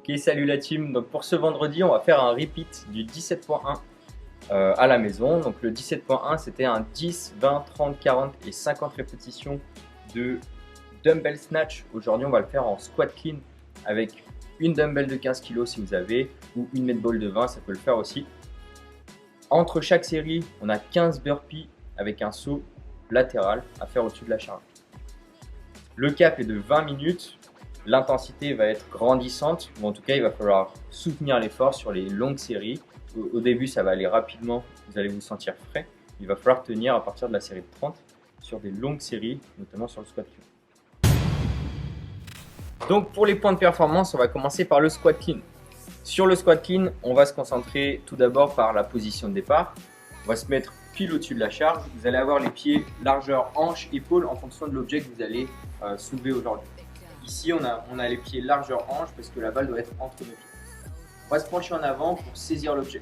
Ok, salut la team. Donc pour ce vendredi, on va faire un repeat du 17.1 à la maison. Donc le 17.1, c'était un 10, 20, 30, 40 et 50 répétitions de dumbbell snatch. Aujourd'hui, on va le faire en squat clean avec une dumbbell de 15 kg si vous avez, ou une med ball de 20, ça peut le faire aussi. Entre chaque série, on a 15 burpees avec un saut latéral à faire au-dessus de la charge. Le cap est de 20 minutes. L'intensité va être grandissante, ou en tout cas, il va falloir soutenir l'effort sur les longues séries. Au début, ça va aller rapidement, vous allez vous sentir frais. Il va falloir tenir à partir de la série de 30 sur des longues séries, notamment sur le squat clean. Donc pour les points de performance, on va commencer par le squat clean. Sur le squat clean, on va se concentrer tout d'abord par la position de départ. On va se mettre pile au-dessus de la charge. Vous allez avoir les pieds largeur hanche, épaule en fonction de l'objet que vous allez soulever aujourd'hui. Ici, on a les pieds largeur hanche parce que la balle doit être entre nos pieds. On va se pencher en avant pour saisir l'objet.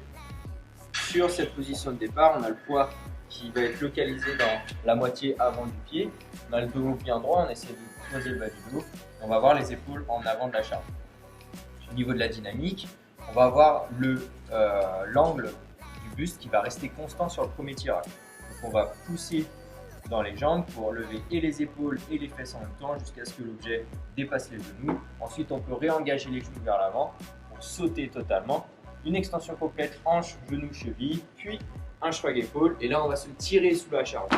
Sur cette position de départ, on a le poids qui va être localisé dans la moitié avant du pied. On a le dos bien droit, on essaie de poser le bas du dos. On va avoir les épaules en avant de la charge. Au niveau de la dynamique, on va avoir l'angle du buste qui va rester constant sur le premier tirage. Donc on va pousser dans les jambes pour lever et les épaules et les fesses en même temps jusqu'à ce que l'objet dépasse les genoux. Ensuite, on peut réengager les genoux vers l'avant pour sauter totalement. Une extension complète, hanche, genou, cheville, puis un shrug épaule. Et là, on va se tirer sous la charge.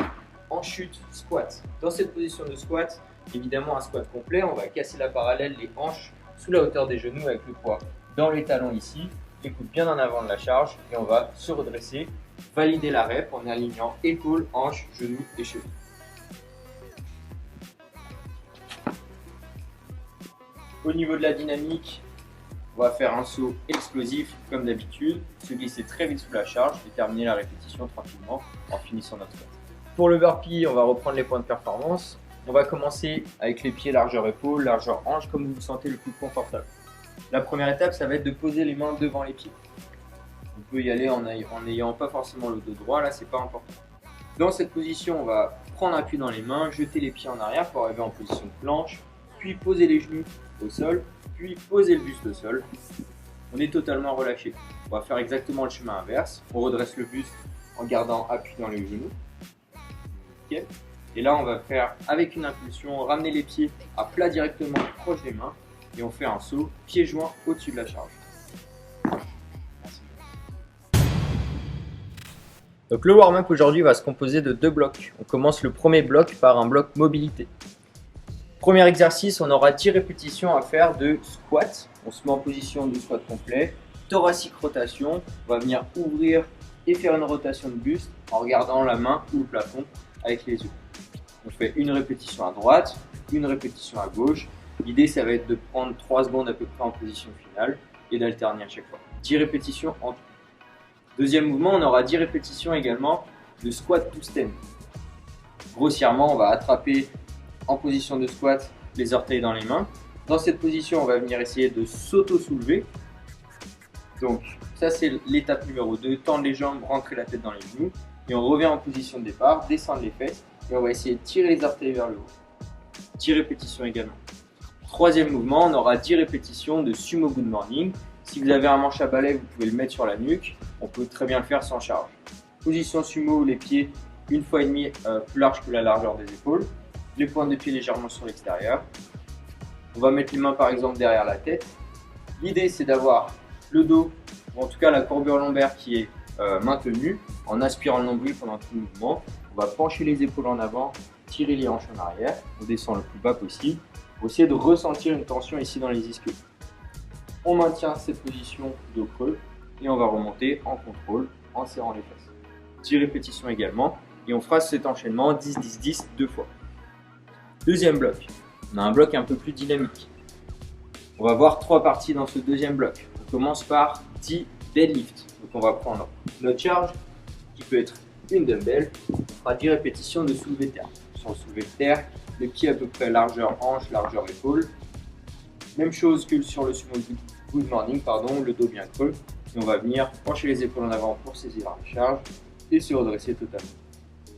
En chute, squat. Dans cette position de squat, évidemment un squat complet, on va casser la parallèle, les hanches sous la hauteur des genoux avec le poids dans les talons ici. Les coudes bien en avant de la charge et on va se redresser. Valider la rep en alignant épaules, hanches, genoux et chevilles. Au niveau de la dynamique, on va faire un saut explosif comme d'habitude, se glisser très vite sous la charge et terminer la répétition tranquillement en finissant notre squat. Pour le burpee, on va reprendre les points de performance. On va commencer avec les pieds largeur épaule, largeur hanche, comme vous vous sentez le plus confortable. La première étape, ça va être de poser les mains devant les pieds. On peut y aller en n'ayant pas forcément le dos droit, là c'est pas important. Dans cette position, on va prendre appui dans les mains, jeter les pieds en arrière pour arriver en position de planche, puis poser les genoux au sol, puis poser le buste au sol. On est totalement relâché. On va faire exactement le chemin inverse. On redresse le buste en gardant appui dans les genoux. Okay. Et là, on va faire avec une impulsion, ramener les pieds à plat directement proche des mains et on fait un saut pieds joints au-dessus de la charge. Donc le warm-up aujourd'hui va se composer de deux blocs. On commence le premier bloc par un bloc mobilité. Premier exercice, on aura 10 répétitions à faire de squat. On se met en position de squat complet. Thoracique rotation, on va venir ouvrir et faire une rotation de buste en regardant la main ou le plafond avec les yeux. On fait une répétition à droite, une répétition à gauche. L'idée, ça va être de prendre 3 secondes à peu près en position finale et d'alterner à chaque fois. 10 répétitions en tout. Deuxième mouvement, on aura 10 répétitions également de squat to stand. Grossièrement, on va attraper en position de squat les orteils dans les mains. Dans cette position, on va venir essayer de s'auto-soulever. Donc ça, c'est l'étape numéro 2. Tendre les jambes, rentrer la tête dans les genoux. Et on revient en position de départ, descendre les fesses. Et on va essayer de tirer les orteils vers le haut. 10 répétitions également. Troisième mouvement, on aura 10 répétitions de sumo good morning. Si vous avez un manche à balai, vous pouvez le mettre sur la nuque. On peut très bien le faire sans charge. Position sumo, les pieds 1,5 fois plus large que la largeur des épaules. Les pointes de pied légèrement sur l'extérieur. On va mettre les mains par exemple derrière la tête. L'idée, c'est d'avoir le dos, ou en tout cas la courbure lombaire qui est maintenue en aspirant le nombril pendant tout le mouvement. On va pencher les épaules en avant, tirer les hanches en arrière. On descend le plus bas possible. On va essayer de ressentir une tension ici dans les ischios. On maintient cette position dos creux et on va remonter en contrôle en serrant les fesses. 10 répétitions également et on fera cet enchaînement 10-10-10 deux fois. Deuxième bloc, on a un bloc un peu plus dynamique. On va voir 3 parties dans ce deuxième bloc. On commence par 10 deadlifts. Donc on va prendre notre charge qui peut être une dumbbell. On fera 10 répétitions de soulevé de terre. Sur le soulevé de terre, les pieds à peu près largeur hanche, largeur épaule. Même chose que sur le sumo good morning, le dos bien creux. Et on va venir pencher les épaules en avant pour saisir la charge et se redresser totalement.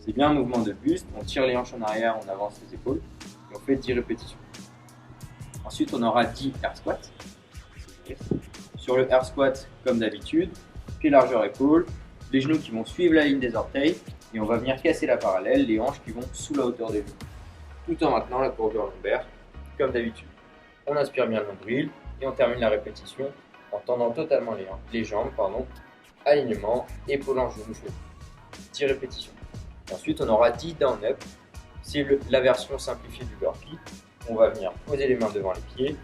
C'est bien un mouvement de buste. On tire les hanches en arrière, on avance les épaules et on fait 10 répétitions. Ensuite, on aura 10 air squats. exercice. Sur le air squat, comme d'habitude, pied largeur épaule, les genoux qui vont suivre la ligne des orteils et on va venir casser la parallèle, les hanches qui vont sous la hauteur des genoux. Tout en maintenant la courbure lombaire, comme d'habitude. On inspire bien le nombril et on termine la répétition en tendant totalement les jambes, alignement, épaule en genou choisi. 10 répétitions. Ensuite, on aura 10 down up. C'est la version simplifiée du burpee. On va venir poser les mains devant les pieds,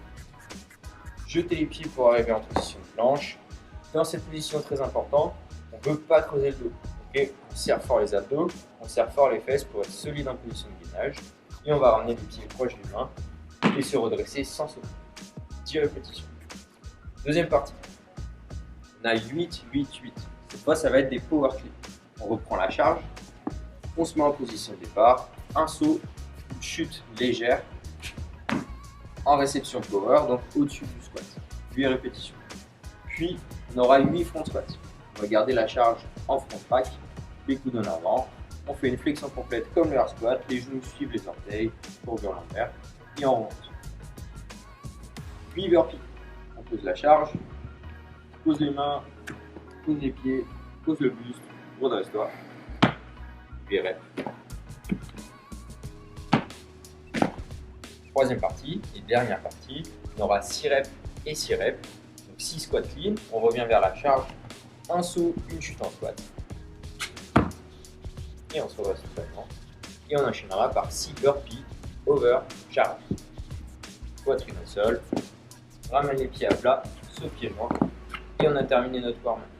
jeter les pieds pour arriver en position de planche. Dans cette position très importante, on ne peut pas creuser le dos. Okay, on serre fort les abdos, on serre fort les fesses pour être solide en position de gainage. Et on va ramener les pieds proches des mains et se redresser sans sauter. 10 répétitions. Deuxième partie. On a 8, 8, 8. Cette fois, ça va être des power clean. On reprend la charge, on se met en position de départ, un saut, une chute légère, en réception power, donc au-dessus du squat. 8 répétitions. Puis, on aura 8 front squats. On va garder la charge en front rack, les coudes en avant. On fait une flexion complète comme le air squat, les genoux suivent les orteils, courbure lombaire, et on remonte. Puis burpee. On pose la charge, pose les mains, pose les pieds, pose le buste, redresse-toi. 8 reps. Troisième partie et dernière partie, on aura 6 reps et 6 reps. Donc 6 squats clean, on revient vers la charge, un saut, une chute en squat. Et on se redresse totalement. Et on enchaînera par 6 burpees, over, charge. Poitrine au sol, ramène les pieds à plat, saut pied joint. Et on a terminé notre warm-up.